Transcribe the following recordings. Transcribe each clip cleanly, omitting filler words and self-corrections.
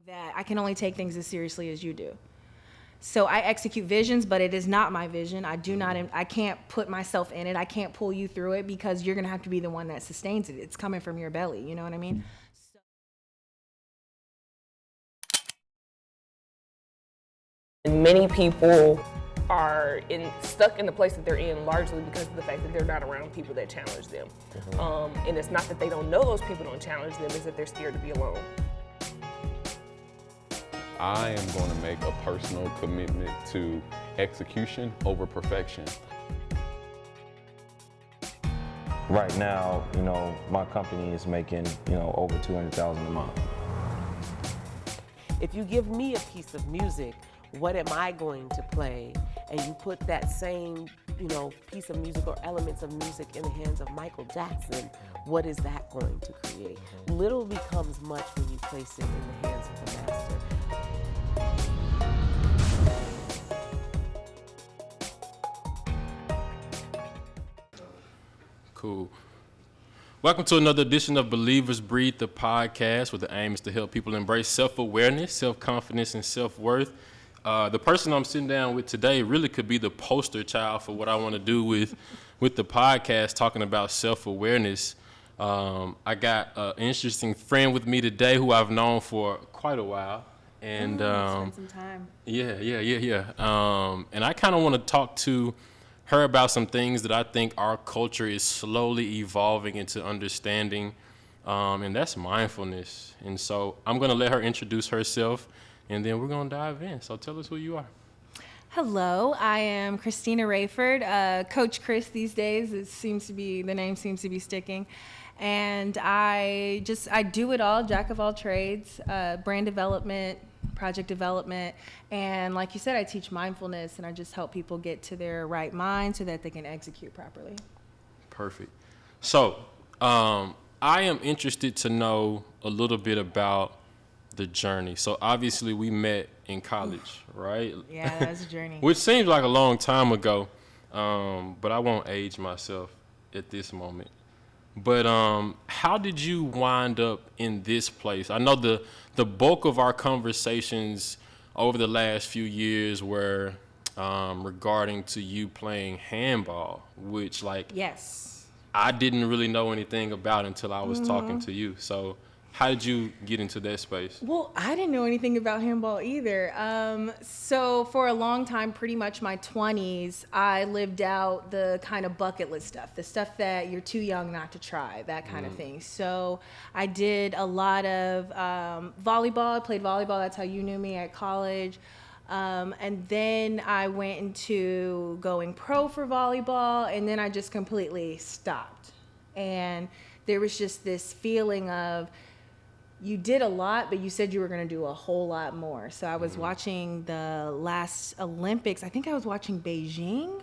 that I can only take things as seriously as you do. So I execute visions, but it is not my vision. I can't put myself in it. I can't pull you through it because you're going to have to be the one that sustains it. It's coming from your belly. You know what I mean? Many people are stuck in the place that they're in largely because of the fact that they're not around people that challenge them. And it's not that they don't know those people don't challenge them, it's that they're scared to be alone. I am going to make a personal commitment to execution over perfection. Right now, my company is making, over $200,000 a month. If you give me a piece of music, what am I going to play? And you put that same, piece of music or elements of music in the hands of Michael Jackson, what is that going to create? Little becomes much when you place it in the hands of the master. Cool. Welcome to another edition of Believers Breathe, the podcast, where the aim is to help people embrace self-awareness, self-confidence, and self-worth. The person I'm sitting down with today really could be the poster child for what I want to do with the podcast, talking about self-awareness. I got an interesting friend with me today who I've known for quite a while. And spend some time. Yeah. And I kind of want to talk to her about some things that I think our culture is slowly evolving into understanding, and that's mindfulness. And so I'm going to let her introduce herself, and then we're going to dive in. So tell us who you are. Hello, I am Christina Raiford, Coach Chris these days. The name seems to be sticking. And I do it all, jack of all trades, brand development, project development, and like you said, I teach mindfulness, and I just help people get to their right mind so that they can execute properly. Perfect. So I am interested to know a little bit about the journey. So obviously we met in college, right? Yeah, that was a journey. Which seems like a long time ago, but I won't age myself at this moment. But how did you wind up in this place? I know the bulk of our conversations over the last few years were regarding to you playing handball, which Yes. I didn't really know anything about until I was talking to you. So how did you get into that space? Well, I didn't know anything about handball either. So for a long time, pretty much my 20s, I lived out the kind of bucket list stuff, the stuff that you're too young not to try, that kind of thing. So I did a lot of volleyball. I played volleyball. That's how you knew me at college. And then I went into going pro for volleyball, and then I just completely stopped. And there was just this feeling of, you did a lot, but you said you were going to do a whole lot more. So I was watching the last Olympics. I think I was watching Beijing.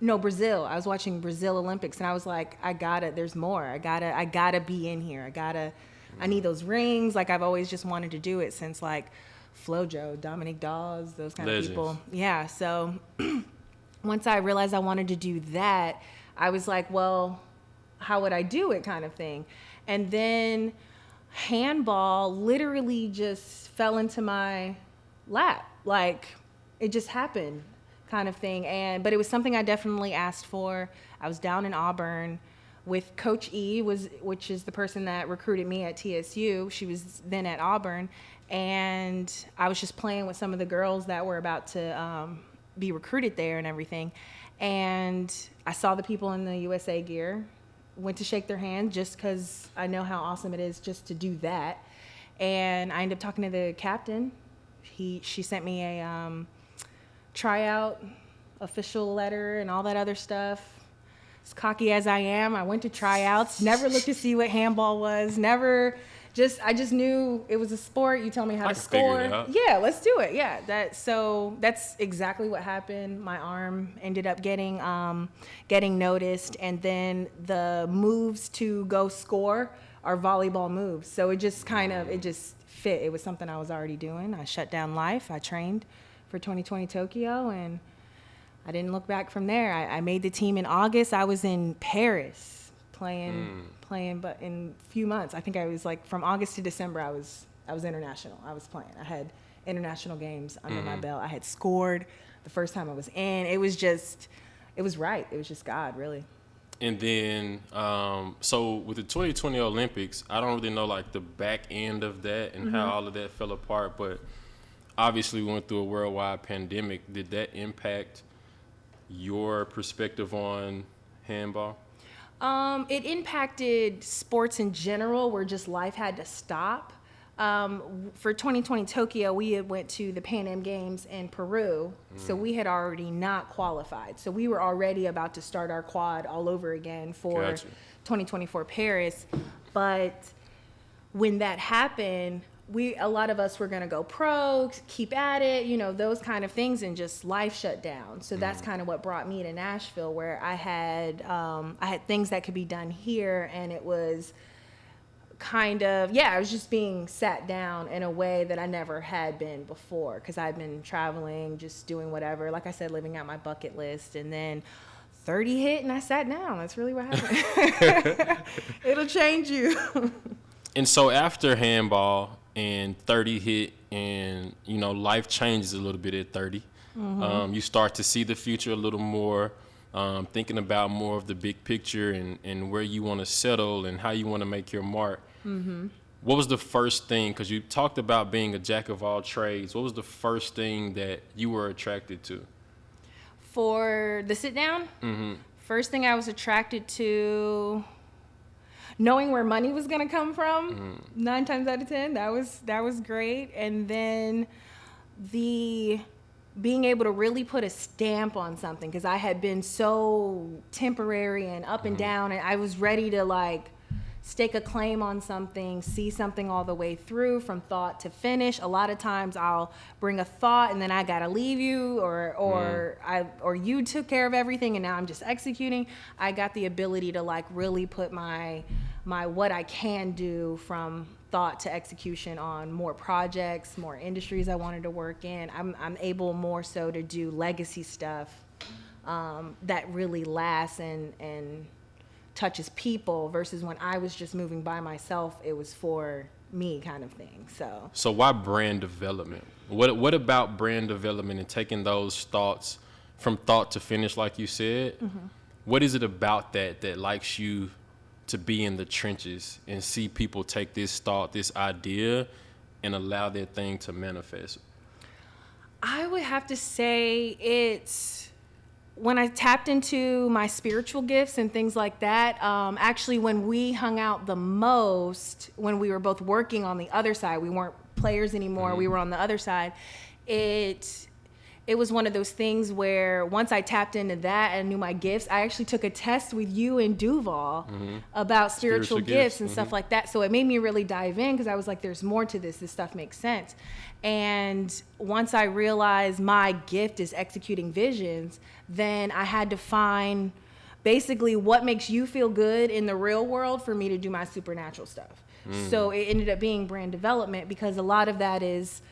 No, Brazil. I was watching Brazil Olympics, and I was like, there's more. I gotta be in here. I need those rings. Like, I've always just wanted to do it since like Flojo, Dominique Dawes, those kind of people. Yeah. So once I realized I wanted to do that, I was like, well, how would I do it, kind of thing. And then handball literally just fell into my lap. Like, it just happened, kind of thing. But it was something I definitely asked for. I was down in Auburn with Coach E, which is the person that recruited me at TSU. She was then at Auburn, and I was just playing with some of the girls that were about to be recruited there and everything. And I saw the people in the USA gear, went to shake their hand just because I know how awesome it is just to do that. And I ended up talking to the captain. She sent me a tryout official letter and all that other stuff. As cocky as I am, I went to tryouts, never looked to see what handball was, I just knew it was a sport. You tell me how to score. Figure it out. Yeah, let's do it. Yeah, that's exactly what happened. My arm ended up getting noticed, and then the moves to go score are volleyball moves. So it just fit. It was something I was already doing. I shut down life. I trained for 2020 Tokyo, and I didn't look back from there. I made the team in August. I was in Paris playing, but in a few months. I think I was like, from August to December, I was I was international. I was playing. I had international games under my belt. I had scored the first time I was in. It was right. It was just God, really. And then, so with the 2020 Olympics, I don't really know like the back end of that and how all of that fell apart, but obviously we went through a worldwide pandemic. Did that impact your perspective on handball? It impacted sports in general, where just life had to stop. For 2020 Tokyo, we had went to the Pan Am Games in Peru, so we had already not qualified. So we were already about to start our quad all over again for Gotcha. 2024 Paris. But when that happened, a lot of us were going to go pro, keep at it, those kind of things, and just life shut down. So that's kind of what brought me to Nashville, where I had things that could be done here, and it was kind of, I was just being sat down in a way that I never had been before, because I'd been traveling, just doing whatever, like I said, living out my bucket list, and then 30 hit and I sat down. That's really what happened. It'll change you. And so after handball and 30 hit and, life changes a little bit at 30, you start to see the future a little more, thinking about more of the big picture and where you want to settle and how you want to make your mark. What was the first thing, because you talked about being a jack of all trades, what was the first thing that you were attracted to? For the sit down, first thing I was attracted to, knowing where money was going to come from, 9 times out of 10, that was great. And then being able to really put a stamp on something, because I had been so temporary and up and down, and I was ready to stake a claim on something, see something all the way through from thought to finish. A lot of times I'll bring a thought and then I gotta leave you, or you took care of everything and now I'm just executing. I got the ability to really put my what I can do from thought to execution on more projects, more industries I wanted to work in. I'm able more so to do legacy stuff that really lasts and touches people, versus when I was just moving by myself, it was for me kind of thing. So why brand development? What about brand development and taking those thoughts from thought to finish, like you said? What is it about that likes you to be in the trenches and see people take this thought, this idea, and allow their thing to manifest? I would have to say it's when I tapped into my spiritual gifts and things like that. Actually, when we hung out the most, when we were both working on the other side, we weren't players anymore, we were on the other side, it was one of those things where once I tapped into that and knew my gifts, I actually took a test with you and Duval about spiritual gifts and stuff like that. So it made me really dive in, because I was like, there's more to this. This stuff makes sense. And once I realized my gift is executing visions, then I had to find basically what makes you feel good in the real world for me to do my supernatural stuff. So it ended up being brand development, because a lot of that is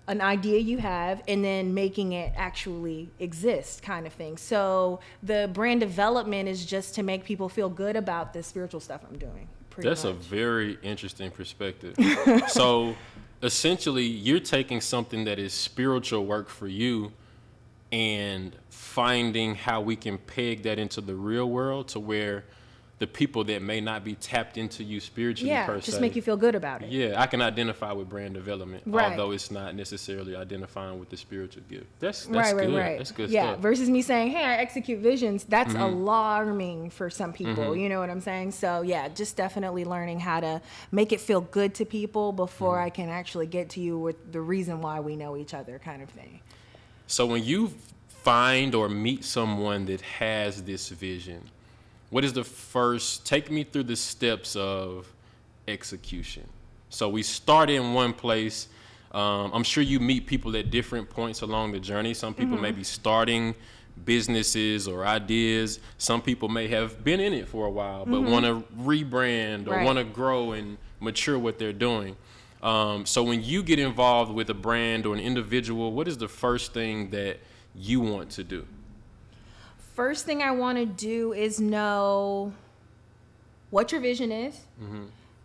an idea you have and then making it actually exist kind of thing. So the brand development is just to make people feel good about the spiritual stuff I'm doing. That's a very interesting perspective. So essentially you're taking something that is spiritual work for you and finding how we can peg that into the real world to where the people that may not be tapped into you spiritually per se. Just make you feel good about it. Yeah, I can identify with brand development, right, although it's not necessarily identifying with the spiritual gift. That's right, good. Right. That's good stuff. stuff. Versus me saying, hey, I execute visions, that's alarming for some people, you know what I'm saying? So yeah, just definitely learning how to make it feel good to people before I can actually get to you with the reason why we know each other kind of thing. So when you find or meet someone that has this vision, what is the first, take me through the steps of execution. So we start in one place. I'm sure you meet people at different points along the journey. Some people may be starting businesses or ideas. Some people may have been in it for a while, but want to rebrand or want to grow and mature what they're doing. So when you get involved with a brand or an individual, what is the first thing that you want to do? First thing I want to do is know what your vision is.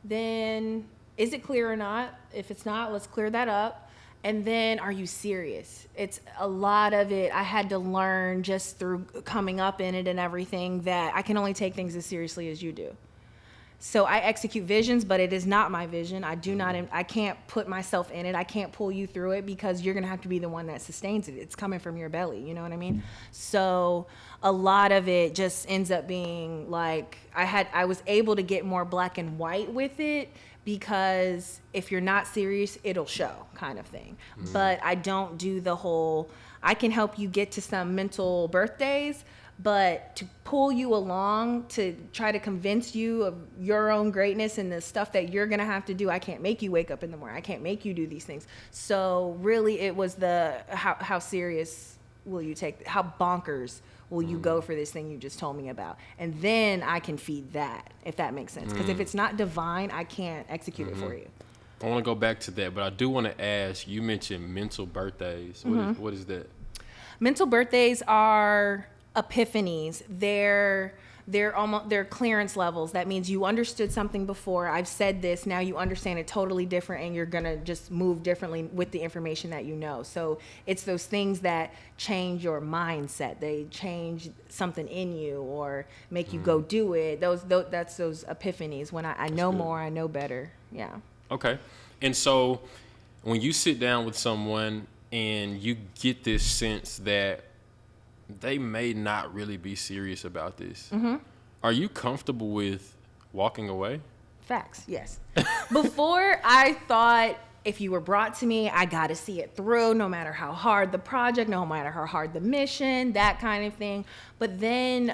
Then Is it clear or not? If it's not, let's clear that up. And then, are you serious? It's a lot of it. I had to learn just through coming up in it and everything that I can only take things as seriously as you do. So I execute visions, but it is not my vision. I can't put myself in it. I can't pull you through it because you're going to have to be the one that sustains it. It's coming from your belly. You know what I mean? So a lot of it just ends up being like, I was able to get more black and white with it because if you're not serious, it'll show kind of thing. But I don't do the whole, I can help you get to some mental birthdays, but to pull you along to try to convince you of your own greatness and the stuff that you're going to have to do, I can't make you wake up in the morning. I can't make you do these things. So really it was how serious will you take, how bonkers will you go for this thing you just told me about? And then I can feed that, if that makes sense. Because if it's not divine, I can't execute it for you. I want to go back to that, but I do want to ask, you mentioned mental birthdays. What is that? Mental birthdays are epiphanies. They're clearance levels. That means you understood something before. I've said this, now you understand it totally different, and you're gonna just move differently with the information that you know. So it's those things that change your mindset. They change something in you or make you go do it. That's those epiphanies when I know more, I know better. Yeah. Okay. And so when you sit down with someone and you get this sense that they may not really be serious about this, are you comfortable with walking away? Facts, yes. Before, I thought if you were brought to me, I got to see it through, no matter how hard the project, no matter how hard the mission, that kind of thing. But then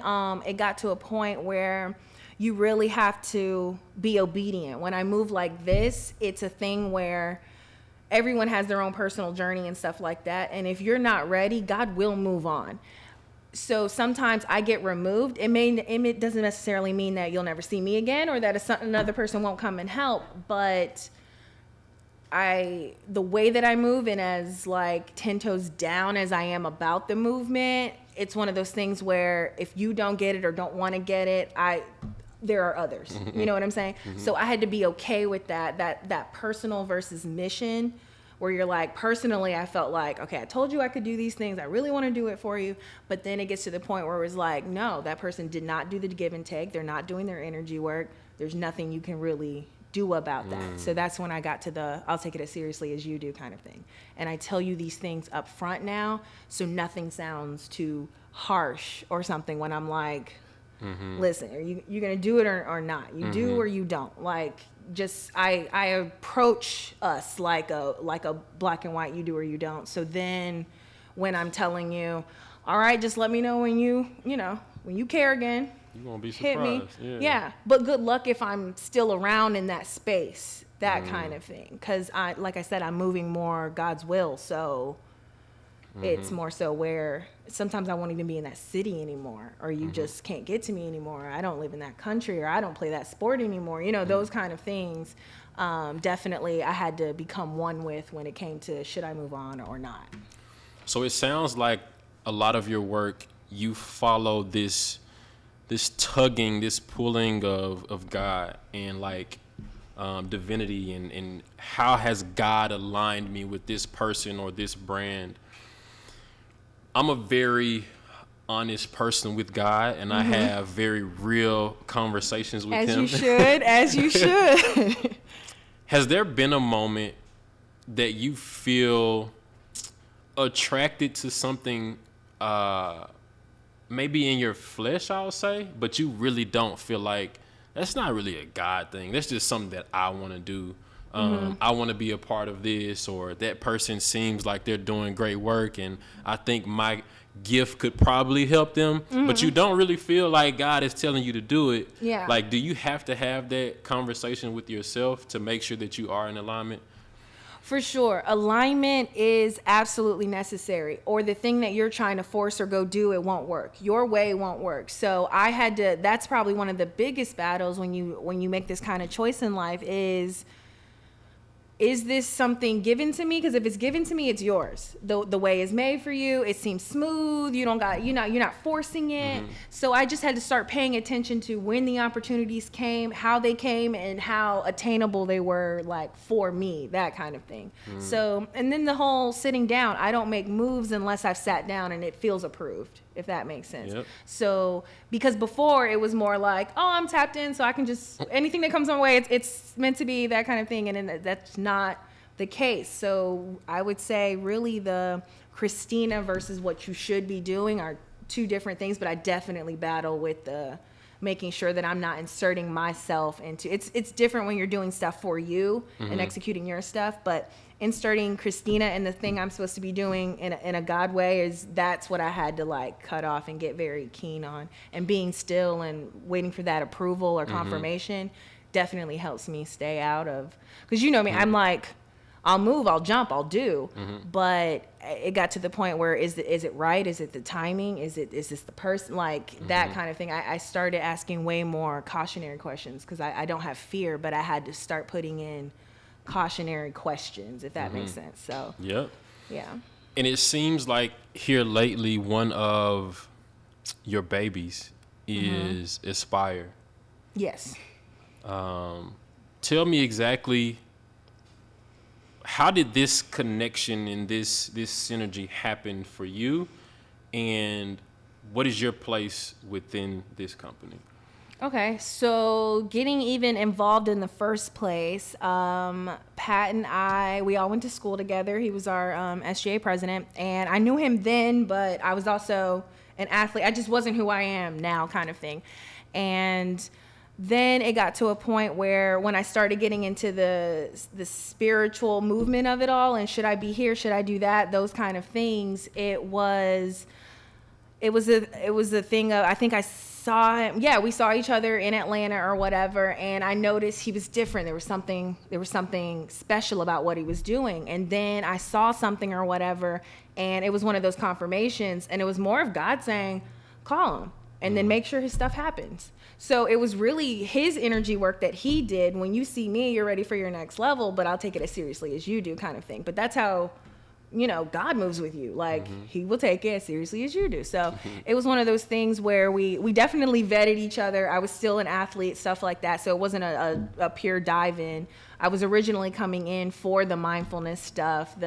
it got to a point where you really have to be obedient. When I move like this, it's a thing where everyone has their own personal journey and stuff like that. And if you're not ready, God will move on. So sometimes I get removed. It doesn't necessarily mean that you'll never see me again or that another person won't come and help. But the way that I move and as like 10 toes down as I am about the movement, it's one of those things where if you don't get it or don't want to get it, there are others. You know what I'm saying? So I had to be okay with that personal versus mission, where you're like, personally, I felt like, okay, I told you I could do these things. I really want to do it for you. But then it gets to the point where it was like, no, that person did not do the give and take. They're not doing their energy work. There's nothing you can really do about that. So that's when I got to I'll take it as seriously as you do kind of thing. And I tell you these things up front now, so nothing sounds too harsh or something when I'm like, listen, are you going to do it or not? You do or you don't. Like, just I approach us like a black and white, you do or you don't. So then when I'm telling you, all right, just let me know when you care again. You won't be hit surprised. Me. Yeah. But good luck if I'm still around in that space, that kind of thing. Because like I said, I'm moving more God's will. So it's more so where sometimes I won't even be in that city anymore, or you just can't get to me anymore. I don't live in that country, or I don't play that sport anymore. Those kind of things. Definitely I had to become one with when it came to should I move on or not. So it sounds like a lot of your work, you follow this tugging, this pulling of God and like divinity and how has God aligned me with this person or this brand. I'm a very honest person with God, and I have very real conversations with Him. As you should. Has there been a moment that you feel attracted to something, maybe in your flesh, I'll say, but you really don't feel like that's not really a God thing. That's just something that I want to do. I want to be a part of this, or that person seems like they're doing great work and I think my gift could probably help them, but you don't really feel like God is telling you to do it. Yeah. Like, do you have to have that conversation with yourself to make sure that you are in alignment? For sure. Alignment is absolutely necessary, or the thing that you're trying to force or go do, it won't work. Your way won't work. So that's probably one of the biggest battles when you make this kind of choice in life is is this something given to me? Because if it's given to me, it's yours. The way it's made for you, it seems smooth. You're not forcing it. So I just had to start paying attention to when the opportunities came, how they came, and how attainable they were, like, for me, that kind of thing. So, and then the whole sitting down, I don't make moves unless I've sat down and it feels approved, if that makes sense. Yep. So, because before it was more like, oh, I'm tapped in, so I can just, anything that comes my way, it's meant to be, that kind of thing. And then that's not the case. So I would say really the Christina versus what you should be doing are two different things, but I definitely battle with the making sure that I'm not inserting myself into, it's different when you're doing stuff for you and executing your stuff, but inserting Christina and the thing I'm supposed to be doing in a God way that's what I had to, like, cut off and get very keen on. And being still and waiting for that approval or confirmation definitely helps me stay out of, because you know me, I'm like, I'll move, I'll jump, I'll do, but it got to the point where is it right? Is it the timing? Is this the person? Like that kind of thing. I started asking way more cautionary questions because I don't have fear, but I had to start putting in cautionary questions, if that makes sense. So Yep. yeah. And it seems like here lately, one of your babies is Aspire. Yes. Tell me exactly, how did this connection and this synergy happen for you, and what is your place within this company? Okay, so getting even involved in the first place, Pat and I, we all went to school together. He was our SGA president, and I knew him then, but I was also an athlete. I just wasn't who I am now, kind of thing. And then it got to a point where when I started getting into the spiritual movement of it all, and should I be here, should I do that, those kind of things, it was a thing of, I think I saw him, we saw each other in Atlanta or whatever, and I noticed he was different. There was something special about what he was doing. And then I saw something or whatever, and it was one of those confirmations, and it was more of God saying, call him, and then make sure his stuff happens. So it was really his energy work that he did. When you see me, you're ready for your next level, but I'll take it as seriously as you do, kind of thing. But that's how, God moves with you. Like, he will take it as seriously as you do. So it was one of those things where we definitely vetted each other. I was still an athlete, stuff like that. So it wasn't a pure dive in. I was originally coming in for the mindfulness stuff,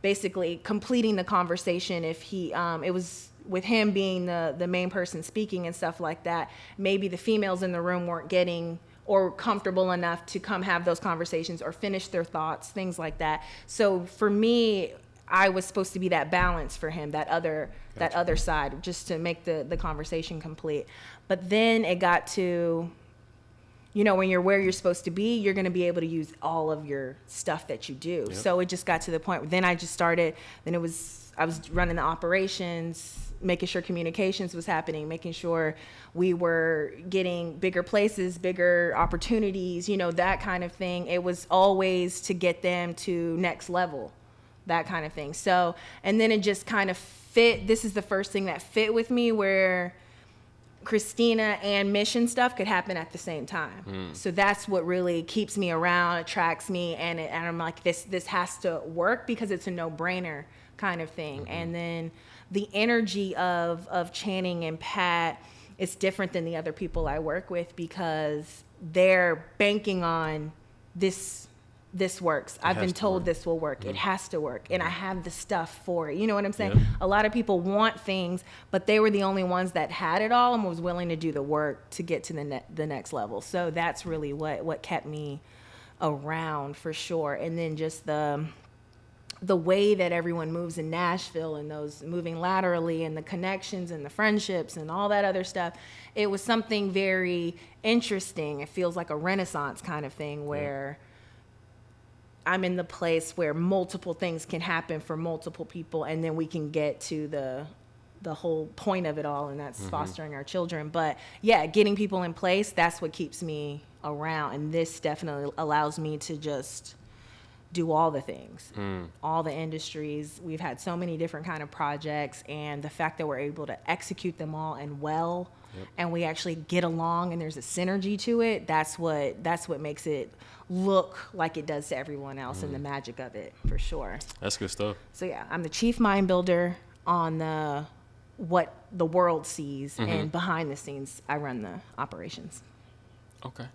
basically completing the conversation. If he, it was with him being the main person speaking and stuff like that, maybe the females in the room weren't getting or comfortable enough to come have those conversations or finish their thoughts, things like that. So for me, I was supposed to be that balance for him, that other side, just to make the conversation complete. But then it got to, when you're where you're supposed to be, you're going to be able to use all of your stuff that you do. Yep. So it just got to the point where then I was running the operations, making sure communications was happening, making sure we were getting bigger places, bigger opportunities, that kind of thing. It was always to get them to next level, that kind of thing. So, and then it just kind of fit. This is the first thing that fit with me, where Christina and mission stuff could happen at the same time. So that's what really keeps me around, attracts me, and I'm like, this has to work because it's a no-brainer kind of thing. And then the energy of Channing and Pat is different than the other people I work with because they're banking on this works. I've been told this will work. It has to work. And I have the stuff for it. You know what I'm saying? Yeah. A lot of people want things, but they were the only ones that had it all and was willing to do the work to get to the next level. So that's really what kept me around, for sure. And then just the way that everyone moves in Nashville, and those moving laterally, and the connections and the friendships and all that other stuff, it was something very interesting. It feels like a Renaissance kind of thing where I'm in the place where multiple things can happen for multiple people, and then we can get to the whole point of it all, and that's fostering our children. But yeah, getting people in place, that's what keeps me around, and this definitely allows me to just do all the things, all the industries. We've had so many different kind of projects, and the fact that we're able to execute them all and well, and we actually get along and there's a synergy to it, that's what makes it look like it does to everyone else, and the magic of it, for sure. That's good stuff. So yeah, I'm the chief mind builder on what the world sees, and behind the scenes, I run the operations. Okay.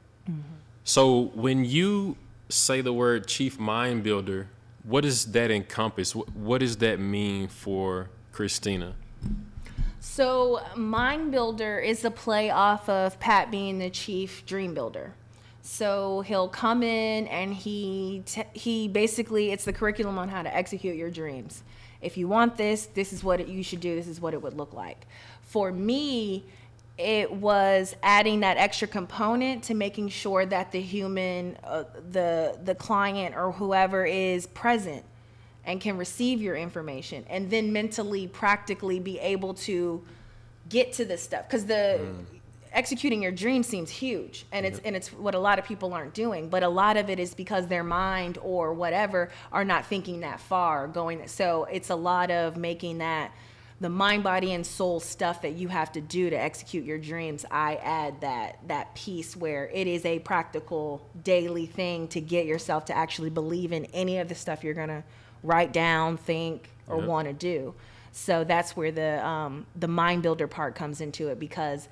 So when you say the word chief mind builder, what does that encompass? What does that mean for Christina? So mind builder is a play off of Pat being the chief dream builder. So he'll come in and he basically, it's the curriculum on how to execute your dreams. If you want this is what you should do. This is what it would look like. For me, it was adding that extra component to making sure that the human, the client or whoever is present and can receive your information, and then mentally, practically be able to get to this stuff. Because executing your dream seems huge, and it's what a lot of people aren't doing. But a lot of it is because their mind or whatever are not thinking that far, going. So it's a lot of making that the mind, body, and soul stuff that you have to do to execute your dreams. I add that piece where it is a practical daily thing to get yourself to actually believe in any of the stuff you're gonna write down, think, or want to do. So that's where the mind builder part comes into it, because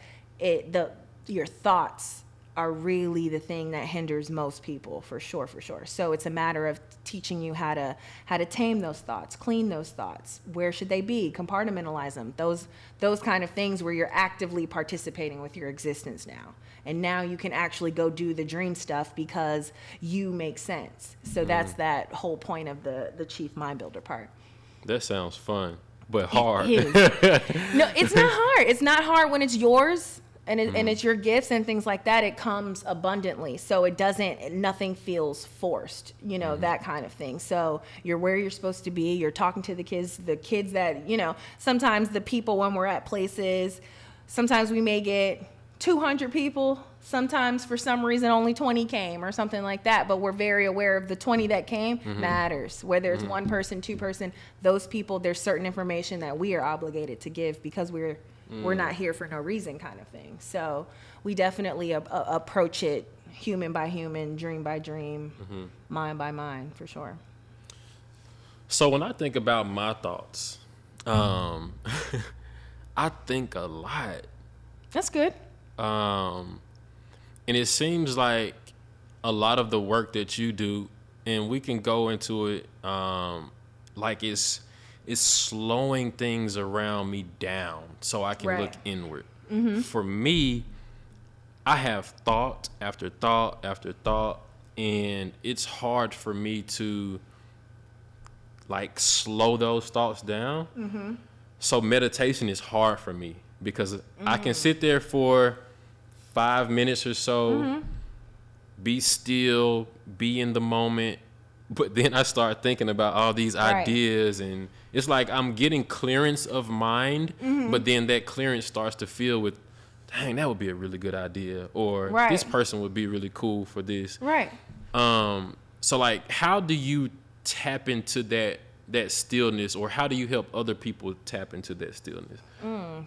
your thoughts are really the thing that hinders most people, for sure. So it's a matter of teaching you how to tame those thoughts, clean those thoughts. Where should they be? Compartmentalize them. Those kind of things where you're actively participating with your existence now. And now you can actually go do the dream stuff because you make sense. So that's that whole point of the chief mind builder part. That sounds fun, but hard. It is. No, it's not hard. It's not hard when it's yours. And it's your gifts and things like that. It comes abundantly, so nothing feels forced, that kind of thing. So you're where you're supposed to be. You're talking to the kids that, sometimes the people, when we're at places, sometimes we may get 200 people. Sometimes for some reason only 20 came or something like that. But we're very aware of the 20 that came matters. Whether it's one person, two person, those people, there's certain information that we are obligated to give because we're not here for no reason, kind of thing. So we definitely approach it human by human, dream by dream, mind by mind, for sure. So when I think about my thoughts, I think a lot. That's good. And it seems like a lot of the work that you do, and we can go into it, like it's slowing things around me down so I can look inward. For me, I have thought after thought after thought, and it's hard for me to like slow those thoughts down. So meditation is hard for me because I can sit there for 5 minutes or so, be still, be in the moment, but then I start thinking about all these ideas, and it's like I'm getting clearance of mind, but then that clearance starts to feel with, dang, that would be a really good idea, or this person would be really cool for this. So like, how do you tap into that stillness, or how do you help other people tap into that stillness?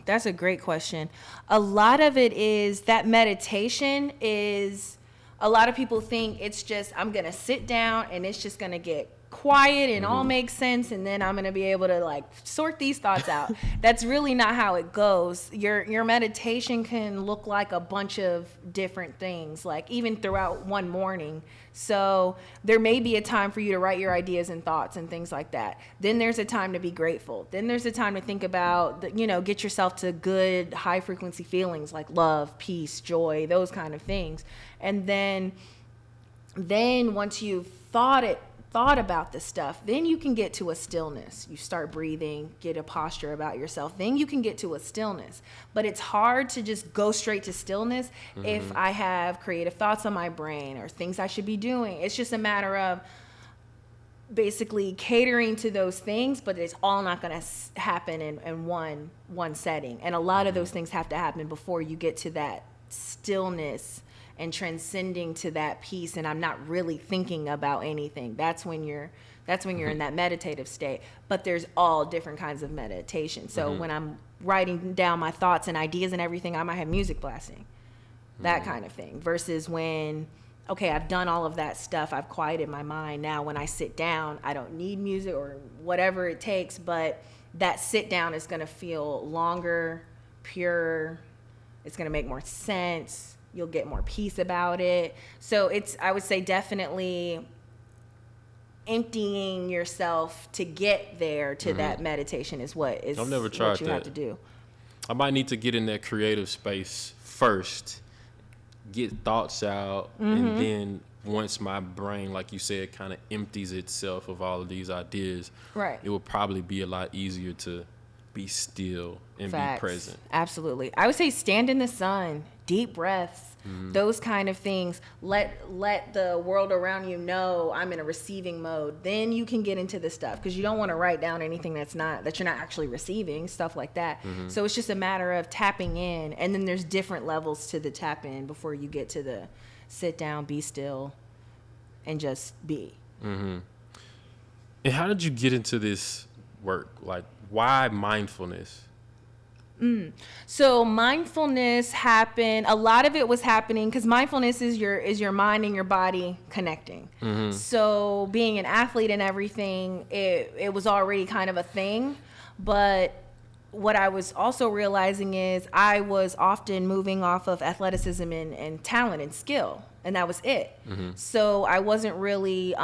That's a great question. A lot of it is that meditation is, a lot of people think it's just, I'm going to sit down and it's just going to get quiet and all make sense, and then I'm going to be able to like sort these thoughts out. That's really not how it goes. Your meditation can look like a bunch of different things, like even throughout one morning. So there may be a time for you to write your ideas and thoughts and things like that. Then there's a time to be grateful. Then there's a time to think about, get yourself to good high frequency feelings like love, peace, joy, those kind of things. And then once you've thought about the stuff, then you can get to a stillness. You start breathing, get a posture about yourself, then you can get to a stillness. But it's hard to just go straight to stillness if I have creative thoughts on my brain or things I should be doing. It's just a matter of basically catering to those things, but it's all not going to happen in one setting. And a lot of those things have to happen before you get to that stillness and transcending to that peace, and I'm not really thinking about anything. That's when you're in that meditative state. But there's all different kinds of meditation. So when I'm writing down my thoughts and ideas and everything, I might have music blasting, that kind of thing. Versus when, okay, I've done all of that stuff, I've quieted my mind. Now when I sit down, I don't need music or whatever it takes, but that sit down is going to feel longer, purer. It's going to make more sense. You'll get more peace about it. So I would say definitely emptying yourself to get there to that meditation is what I've never tried what you that. have to do. I might need to get in that creative space first, get thoughts out, and then once my brain, like you said, kind of empties itself of all of these ideas, Right. it will probably be a lot easier to be still and Facts. be present. Absolutely. I would say stand in the sun, deep breaths, those kind of things. Let the world around you know I'm in a receiving mode. Then you can get into the stuff, because you don't want to write down anything that you're not actually receiving, stuff like that. So it's just a matter of tapping in, and then there's different levels to the tap in before you get to the sit down, be still, and just be. And how did you get into this work? Like, why mindfulness? So mindfulness happened, a lot of it was happening because mindfulness is your mind and your body connecting. So being an athlete and everything, it was already kind of a thing. But what I was also realizing is I was often moving off of athleticism and talent and skill, and that was it. So I wasn't really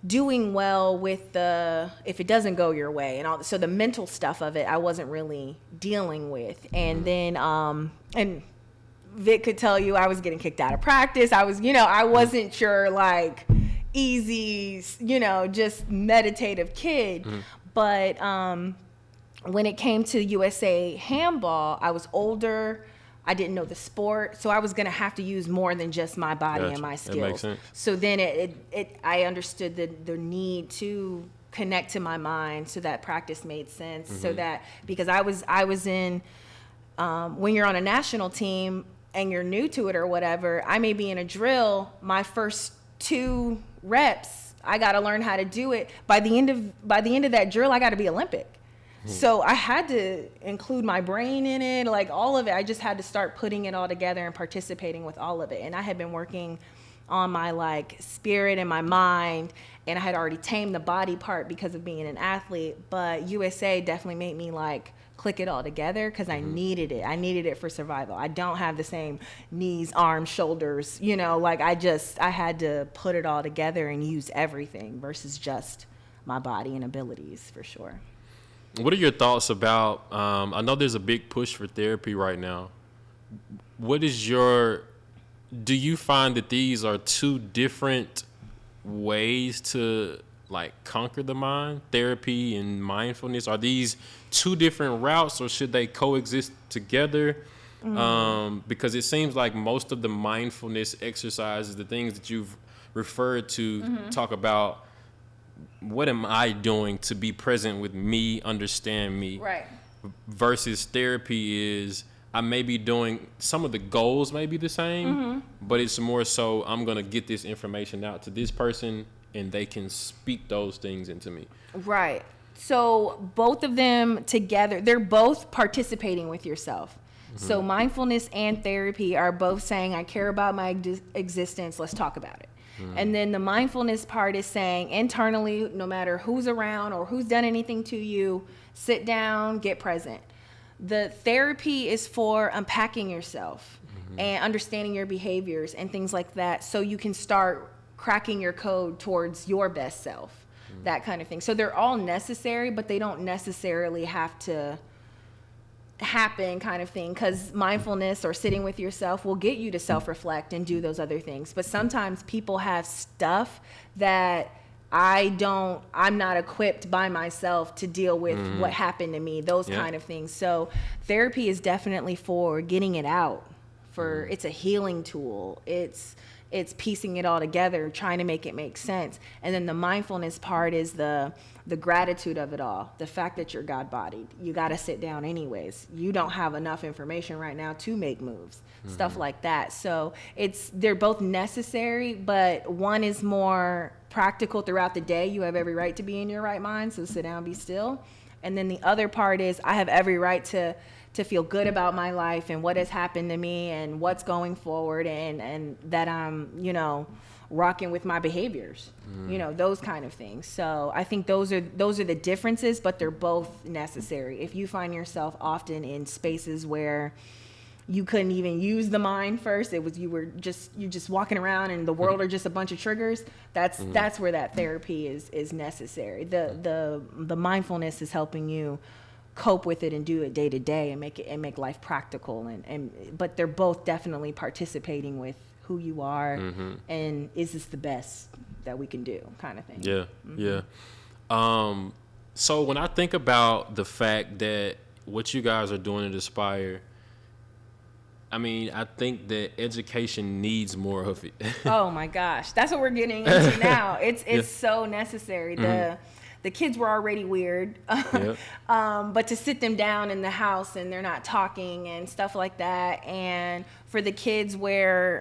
doing well with if it doesn't go your way and all. So the mental stuff of it, I wasn't really dealing with. And then, and Vic could tell you I was getting kicked out of practice. I was, I wasn't your like easy, just meditative kid. But when it came to USA handball, I was older. I didn't know the sport, so I was going to have to use more than just my body and my skills. That makes sense. So then I understood the need to connect to my mind, so that practice made sense. So that, because I was in, when you're on a national team and you're new to it or whatever, I may be in a drill, my first 2 reps, I got to learn how to do it. By the end of that drill, I got to be Olympic. So I had to include my brain in it, like all of it. I just had to start putting it all together and participating with all of it. And I had been working on my like spirit and my mind, and I had already tamed the body part because of being an athlete. But USA definitely made me like click it all together, because I needed it. I needed it for survival. I don't have the same knees, arms, shoulders, like I had to put it all together and use everything versus just my body and abilities, for sure. What are your thoughts about, I know there's a big push for therapy right now. Do you find that these are 2 different ways to like conquer the mind, therapy and mindfulness? Are these 2 different routes, or should they coexist together? Because it seems like most of the mindfulness exercises, the things that you've referred to, talk about, what am I doing to be present with me, understand me? Right. Versus therapy is, I may be doing, some of the goals may be the same, but it's more so I'm going to get this information out to this person and they can speak those things into me. Right. So both of them together, they're both participating with yourself. So mindfulness and therapy are both saying, I care about my existence, let's talk about it. And then the mindfulness part is saying internally, no matter who's around or who's done anything to you, sit down, get present. The therapy is for unpacking yourself and understanding your behaviors and things like that, so you can start cracking your code towards your best self, that kind of thing. So they're all necessary, but they don't necessarily have to happen, kind of thing, because mindfulness or sitting with yourself will get you to self-reflect and do those other things. But sometimes people have stuff that I'm not equipped by myself to deal with what happened to me, those kind of things. So therapy is definitely for getting it out. It's a healing tool. It's it's piecing it all together, trying to make it make sense. And then the mindfulness part is the gratitude of it all, the fact that you're God-bodied. You got to sit down anyways. You don't have enough information right now to make moves, stuff like that. So they're both necessary, but one is more practical throughout the day. You have every right to be in your right mind, so sit down, be still. And then the other part is I have every right to feel good about my life and what has happened to me and what's going forward, and that I'm, rocking with my behaviors, those kind of things. So I think those are the differences, but they're both necessary. If you find yourself often in spaces where you couldn't even use the mind first, you're just walking around and the world are just a bunch of triggers, that's where that therapy is necessary. The mindfulness is helping you cope with it and do it day to day and make life practical, but they're both definitely participating with who you are, and is this the best that we can do, kind of thing. Yeah. So when I think about the fact that what you guys are doing at Aspire, I mean, I think that education needs more of it. Oh my gosh, that's what we're getting into now. It's so necessary. The kids were already weird, but to sit them down in the house and they're not talking and stuff like that, and for the kids where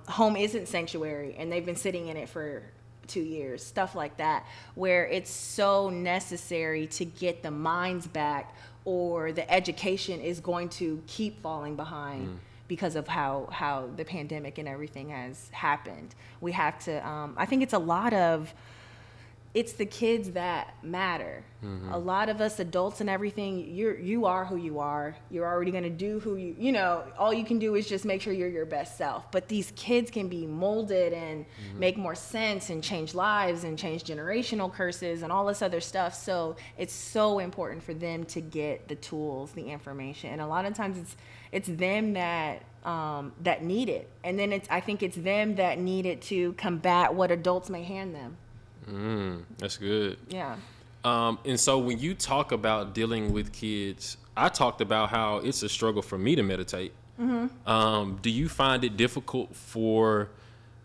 home isn't sanctuary and they've been sitting in it for 2 years, stuff like that, where it's so necessary to get the minds back, or the education is going to keep falling behind because of how the pandemic and everything has happened. We have to, I think it's the kids that matter. A lot of us adults and everything, you are who you are. You're already gonna do all you can do is just make sure you're your best self. But these kids can be molded and make more sense and change lives and change generational curses and all this other stuff. So it's so important for them to get the tools, the information. And a lot of times it's them that need it. And then I think it's them that need it to combat what adults may hand them. That's good. Yeah. And so when you talk about dealing with kids, I talked about how it's a struggle for me to meditate. Do you find it difficult for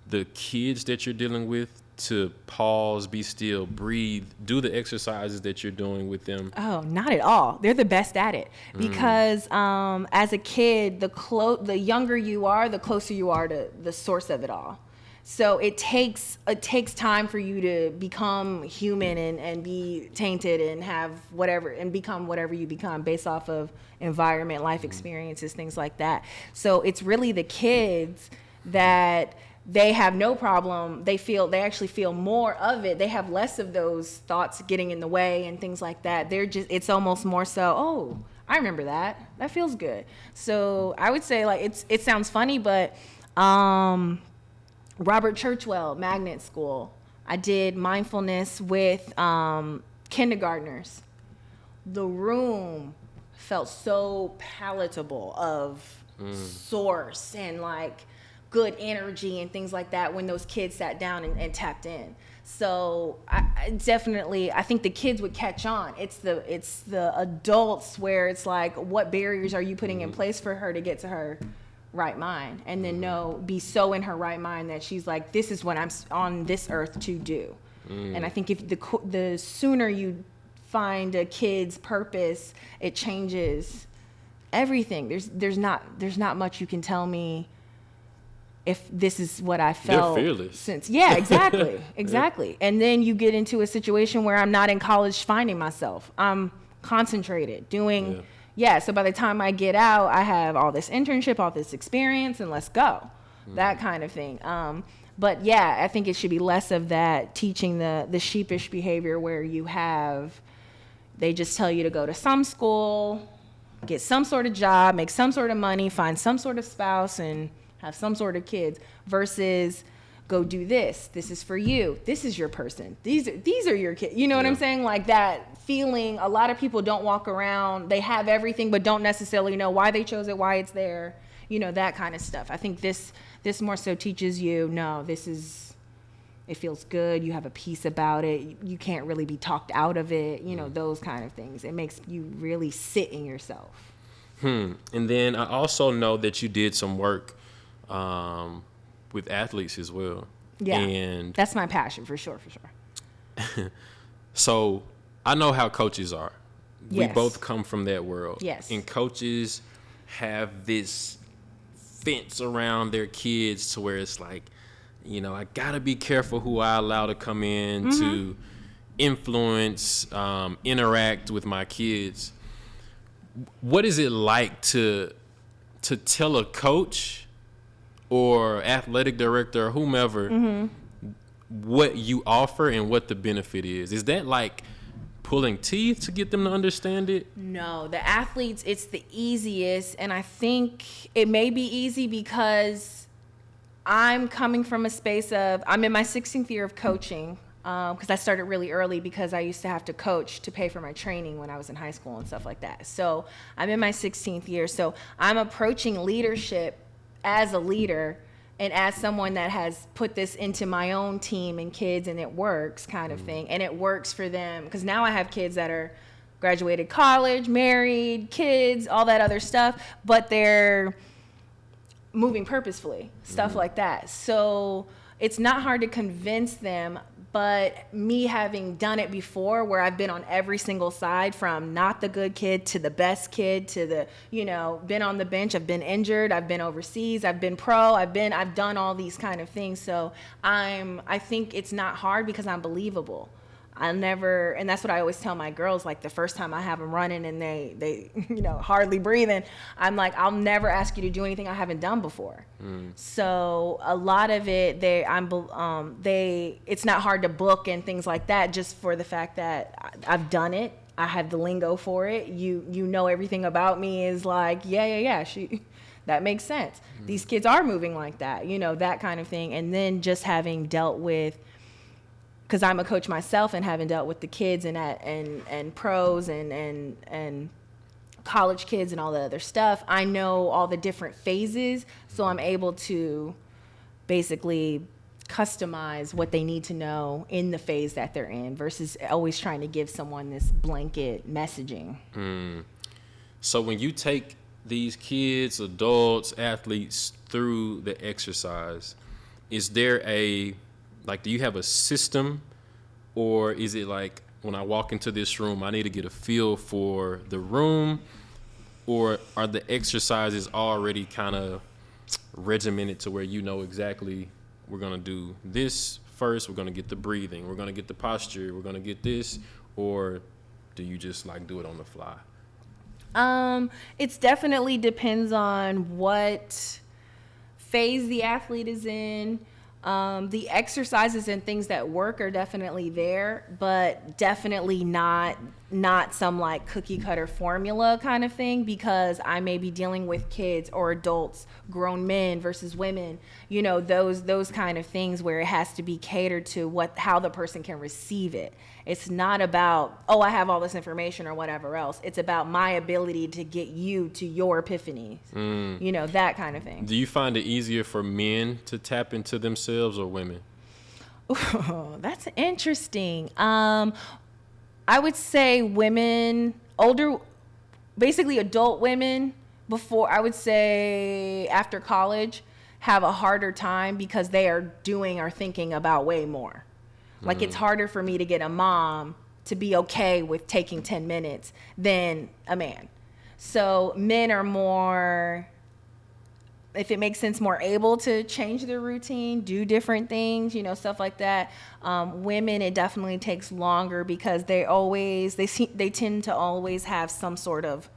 the kids that you're dealing with to pause, be still, breathe, do the exercises that you're doing with them? Oh, not at all. They're the best at it because as a kid, the younger you are, the closer you are to the source of it all. So it takes time for you to become human and be tainted and have whatever and become whatever you become based off of environment, life experiences, things like that. So it's really the kids that they have no problem. They actually feel more of it. They have less of those thoughts getting in the way and things like that. It's almost more so, oh, I remember that. That feels good. So I would say it sounds funny, but Robert Churchwell Magnet School, I did mindfulness with kindergartners. The room felt so palatable of source and good energy and things like that when those kids sat down and tapped in. So I think the kids would catch on. It's the adults where it's what barriers are you putting in place for her to get to her right mind, and then be so in her right mind that she's this is what I'm on this earth to do. And I think if the sooner you find a kid's purpose, it changes everything. There's not much you can tell me if this is what I felt. They're fearless. Exactly. And then you get into a situation where I'm not in college finding myself. I'm concentrated doing. So by the time I get out, I have all this internship, all this experience, and let's go. That kind of thing. But yeah, I think it should be less of that teaching the sheepish behavior where they just tell you to go to some school, get some sort of job, make some sort of money, find some sort of spouse, and have some sort of kids, versus go do this. This is for you. This is your person. These are your kids. You know what I'm saying? That feeling, a lot of people don't walk around, they have everything, but don't necessarily know why they chose it, why it's there, that kind of stuff. I think this more so teaches you, it feels good, you have a peace about it, you can't really be talked out of it, those kind of things. It makes you really sit in yourself. And then I also know that you did some work with athletes as well. Yeah, And that's my passion for sure. so I know how coaches are. We Yes. both come from that world. Yes. And coaches have this fence around their kids to where it's like, you know, I gotta be careful who I allow to come in to influence, interact with my kids. What is it like to tell a coach or athletic director or whomever what you offer and what the benefit is? Is that like pulling teeth to get them to understand it? No, the athletes, it's the easiest. And I think it may be easy because I'm coming from a space of, I'm in my 16th year of coaching, because I started really early because I used to have to coach to pay for my training when I was in high school and stuff like that. So I'm in my 16th year. So I'm approaching leadership as a leader and as someone that has put this into my own team and kids, and it works kind of thing. And it works for them because now I have kids that are graduated college, married, kids, all that other stuff, but they're moving purposefully, stuff like that. So it's not hard to convince them, but me having done it before where I've been on every single side, from not the good kid to the best kid to the, you know, been on the bench, I've been injured, I've been overseas, I've been pro, I've done all these kind of things. So I think it's not hard because I'm believable. And that's what I always tell my girls, like the first time I have them running and they you know, hardly breathing, I'm like, I'll never ask you to do anything I haven't done before. So a lot of it, it's not hard to book and things like that, just for the fact that I've done it. I have the lingo for it. You know, everything about me is like, yeah, that makes sense. These kids are moving like that, you know, that kind of thing. And then just having dealt with, because I'm a coach myself and having dealt with the kids and pros and college kids and all the other stuff, I know all the different phases, so I'm able to basically customize what they need to know in the phase that they're in versus always trying to give someone this blanket messaging. So when you take these kids, adults, athletes through the exercise, is there do you have a system, or is it like when I walk into this room, I need to get a feel for the room, or are the exercises already kind of regimented to where you know exactly we're going to do this first, we're going to get the breathing, we're going to get the posture, we're going to get this, or do you just like do it on the fly? It's definitely depends on what phase the athlete is in. The exercises and things that work are definitely there, but definitely not some like cookie cutter formula kind of thing, because I may be dealing with kids or adults, grown men versus women, you know, those kind of things where it has to be catered to how the person can receive it. It's not about, oh, I have all this information or whatever else. It's about my ability to get you to your epiphanies, you know, that kind of thing. Do you find it easier for men to tap into themselves or women? Ooh, that's interesting. I would say women, basically adult women, before, I would say after college, have a harder time because they are doing or thinking about way more. Like it's harder for me to get a mom to be okay with taking 10 minutes than a man. So men are more, if it makes sense, more able to change their routine, do different things, you know, stuff like that. Women, it definitely takes longer because they tend to always have some sort of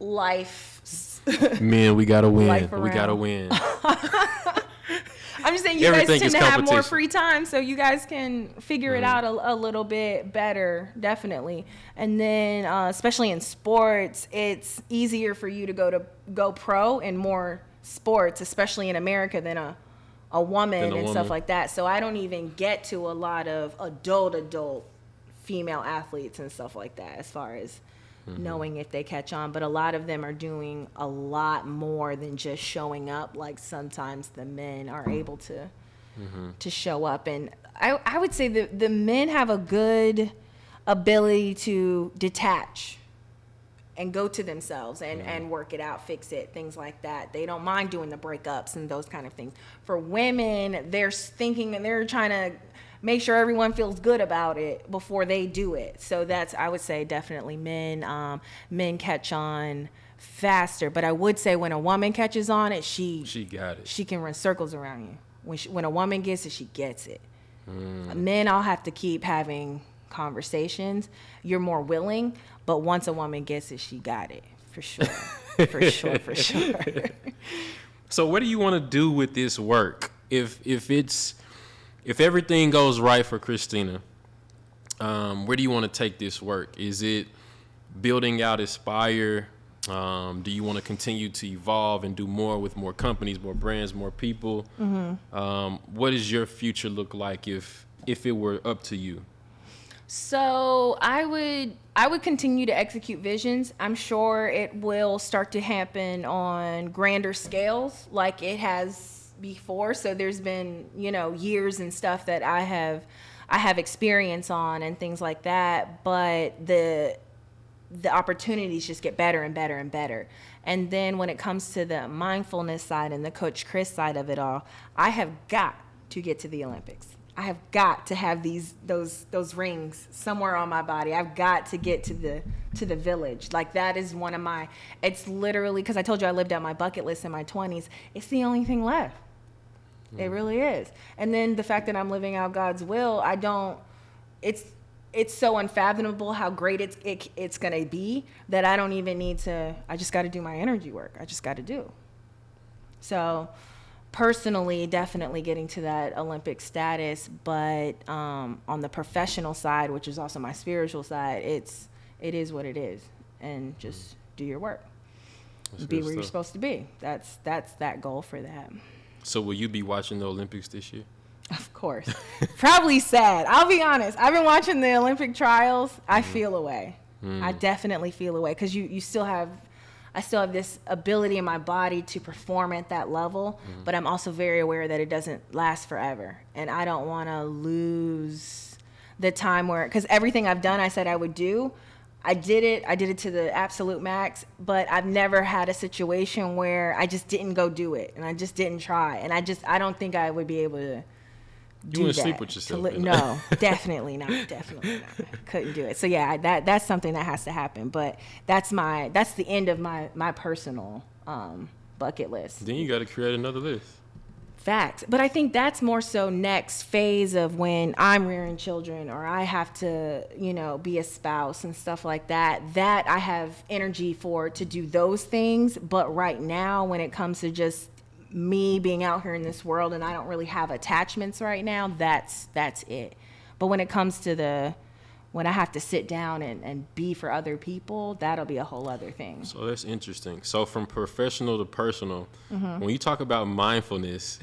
life. Men, we gotta win. Life We gotta around. win. I'm just saying you Everything guys is tend to have more competition. free time, so you guys can figure it out a little bit better, definitely. And then, especially in sports, it's easier for you to go pro in more sports, especially in America, than a woman and stuff like that. So I don't even get to a lot of adult female athletes and stuff like that as far as knowing if they catch on. But a lot of them are doing a lot more than just showing up. Like sometimes the men are able to show up. And I would say the men have a good ability to detach go to themselves and work it out, fix it, things like that. They don't mind doing the breakups and those kind of things. For women, they're thinking and they're trying to make sure everyone feels good about it before they do it. So that's, I would say, definitely men. Men catch on faster, but I would say when a woman catches on it, she got it. She can run circles around you. When a woman gets it, she gets it. Men, I'll have to keep having conversations. You're more willing, but once a woman gets it, she got it for sure. for sure. So what do you want to do with this work? If everything goes right for Christina, where do you want to take this work? Is it building out Aspire? Do you want to continue to evolve and do more with more companies, more brands, more people? What does your future look like if it were up to you? So I would continue to execute visions. I'm sure it will start to happen on grander scales like it has before. So there's been, years and stuff that I have experience on and things like that, but the opportunities just get better and better and better. And then when it comes to the mindfulness side and the Coach Chris side of it all, I have got to get to the Olympics. I have got to have those rings somewhere on my body. I've got to get to the village. Like, that is one of my, it's literally, because I told you I lived out my bucket list in my 20s. It's the only thing left. It really is. And then the fact that I'm living out God's will, it's so unfathomable how great it's going to be that I don't even need to, I just got to do my energy work. I just got to do. So personally, definitely getting to that Olympic status, but on the professional side, which is also my spiritual side, it is what it is, and just do your work. Be where you're supposed to be. That's that goal for that. So will you be watching the Olympics this year? Of course. Probably sad. I'll be honest. I've been watching the Olympic trials. I feel away. I definitely feel away because I still have this ability in my body to perform at that level, but I'm also very aware that it doesn't last forever. And I don't want to lose the time because everything I've done, I said I would do. I did it to the absolute max, but I've never had a situation where I just didn't go do it and I just didn't try. And I don't think I would be able to do you wouldn't that. sleep with yourself. No, definitely not. Definitely not. Couldn't do it. So yeah, that's something that has to happen. But that's the end of my personal bucket list. Then you got to create another list. Facts. But I think that's more so next phase of when I'm rearing children or I have to, be a spouse and stuff like that. That I have energy to do those things. But right now, when it comes to just me being out here in this world and I don't really have attachments right now, that's it. But when it comes to when I have to sit down and be for other people, that'll be a whole other thing. So that's interesting. So from professional to personal, when you talk about mindfulness,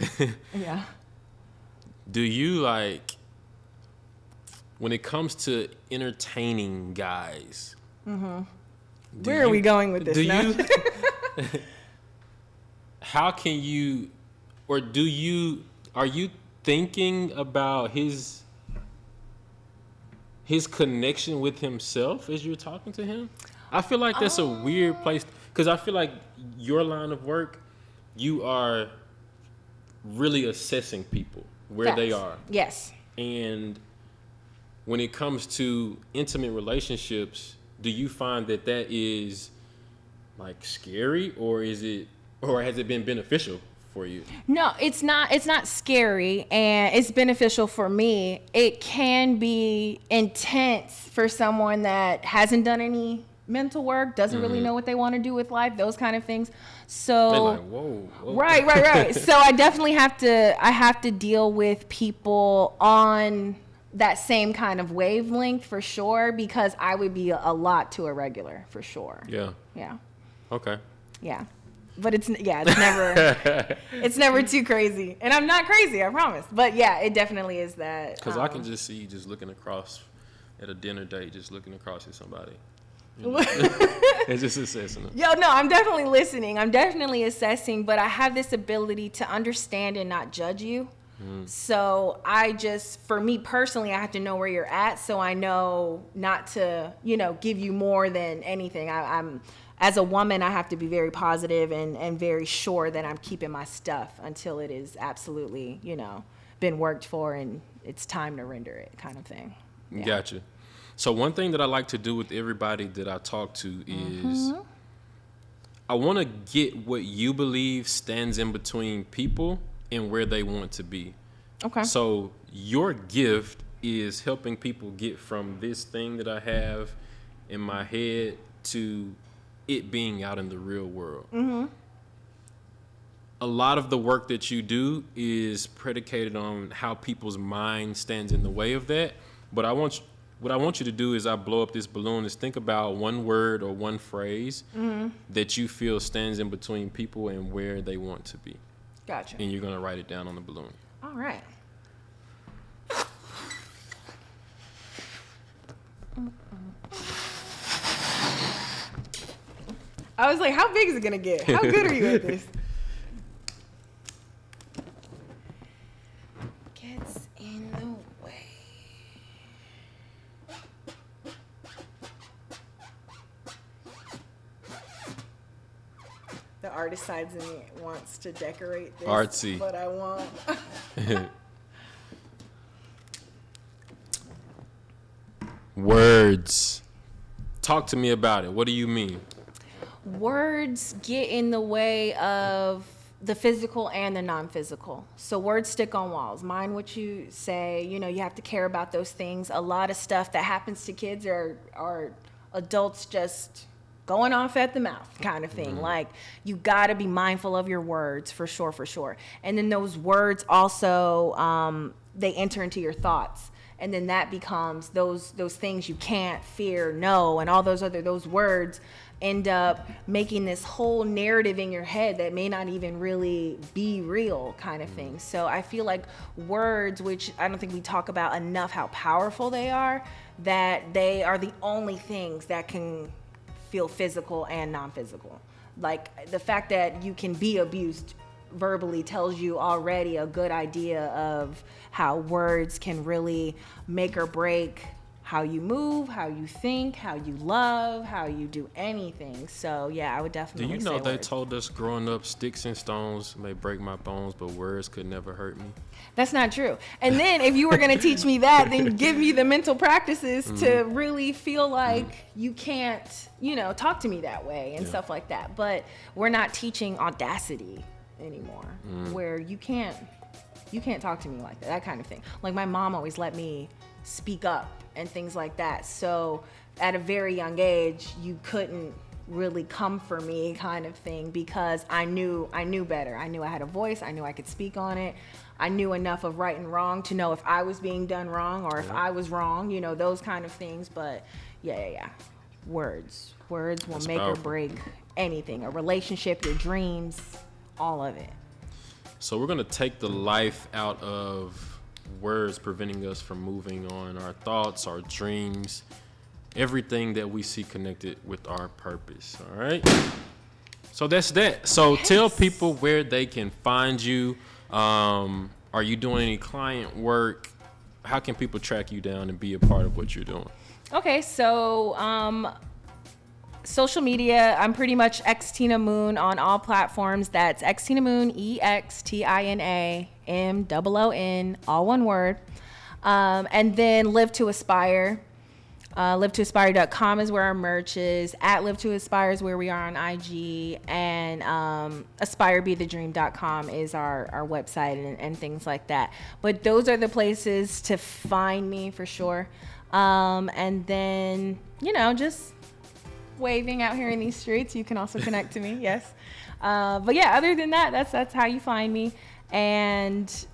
yeah, do you when it comes to entertaining guys, where are we going with this now? How can you, or are you thinking about his connection with himself as you're talking to him? I feel like that's a weird place, because I feel like your line of work, you are really assessing people where they are. Yes. And when it comes to intimate relationships, do you find that is scary, or has it been beneficial for you? No, it's not scary, and it's beneficial for me. It can be intense for someone that hasn't done any mental work, doesn't really know what they want to do with life, those kind of things. So they're like, whoa. Right. So I definitely have to deal with people on that same kind of wavelength for sure, because I would be a lot too irregular for sure. Yeah. Okay. Yeah. But it's never too crazy. And I'm not crazy, I promise. But yeah, it definitely is that. Because I can just see you just looking across at a dinner date, just looking across at somebody. It's just assessing them. Yo, no, I'm definitely listening. I'm definitely assessing, but I have this ability to understand and not judge you. So for me personally, I have to know where you're at, so I know not to, give you more than anything. I'm as a woman, I have to be very positive and very sure that I'm keeping my stuff until it is absolutely, been worked for and it's time to render it, kind of thing. Yeah. Gotcha. So one thing that I like to do with everybody that I talk to is I want to get what you believe stands in between people and where they want to be. Okay. So your gift is helping people get from this thing that I have in my head to it being out in the real world. A lot of the work that you do is predicated on how people's mind stands in the way of that. But what I want you to do is I blow up this balloon is think about one word or one phrase that you feel stands in between people and where they want to be. Gotcha. And you're going to write it down on the balloon. All right. I was like, how big is it going to get? How good are you at this? Gets in the way. The artist side of me wants to decorate this. Artsy. But I won't. Words. Talk to me about it. What do you mean? Words get in the way of the physical and the non-physical. So words stick on walls. Mind what you say. You have to care about those things. A lot of stuff that happens to kids are adults just going off at the mouth kind of thing. Like, you got to be mindful of your words for sure. And then those words also, they enter into your thoughts. And then that becomes those things you can't fear, no, and all those words end up making this whole narrative in your head that may not even really be real kind of thing. So I feel like words, which I don't think we talk about enough how powerful they are, that they are the only things that can feel physical and non-physical. Like, the fact that you can be abused verbally tells you already a good idea of how words can really make or break how you move, how you think, how you love, how you do anything. So yeah, I would definitely Do you know say they words. told us growing up, sticks and stones may break my bones, but words could never hurt me? That's not true. And then if you were going to teach me that, then give me the mental practices to really feel like you can't, talk to me that way and stuff like that. But we're not teaching audacity anymore, where you can't talk to me like that kind of thing. Like, my mom always let me speak up and things like that. So at a very young age, you couldn't really come for me kind of thing, because I knew better. I knew I had a voice. I knew I could speak on it. I knew enough of right and wrong to know if I was being done wrong or if I was wrong, those kind of things. But yeah. Words will That's make powerful. or break anything, a relationship, your dreams, all of it. So we're going to take the life out of words preventing us from moving on, our thoughts, our dreams, everything that we see connected with our purpose. All right. So that's that. So tell people where they can find you. Are you doing any client work? How can people track you down and be a part of what you're doing? Okay, so social media, I'm pretty much Xtina Moon on all platforms. That's Xtina Moon, EXTINAMOON, all one word. And then Live to Aspire. LiveToAspire.com is where our merch is. At Live to Aspire is where we are on IG. And AspireBeTheDream.com is our website and things like that. But those are the places to find me for sure. And then, just waving out here in these streets. You can also connect to me, yes. But yeah, other than that, that's how you find me. And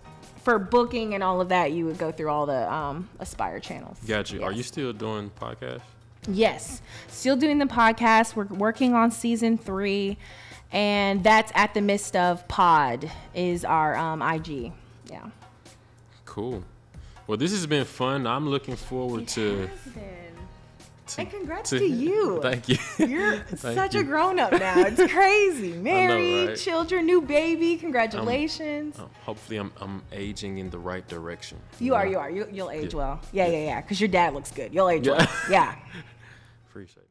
for booking and all of that, you would go through all the Aspire channels. Gotcha. Yes. Are you still doing podcasts? Yes, still doing the podcast. We're working on season 3, and that's at the midst of pod is our IG. Yeah. Cool. Well, this has been fun. I'm looking forward to And congrats to you. Thank you. You're such a grown-up now. It's crazy. Married, right? children, new baby. Congratulations. Hopefully, I'm aging in the right direction. You are. You'll age well. Yeah. Because your dad looks good. You'll age well. Yeah. Appreciate it.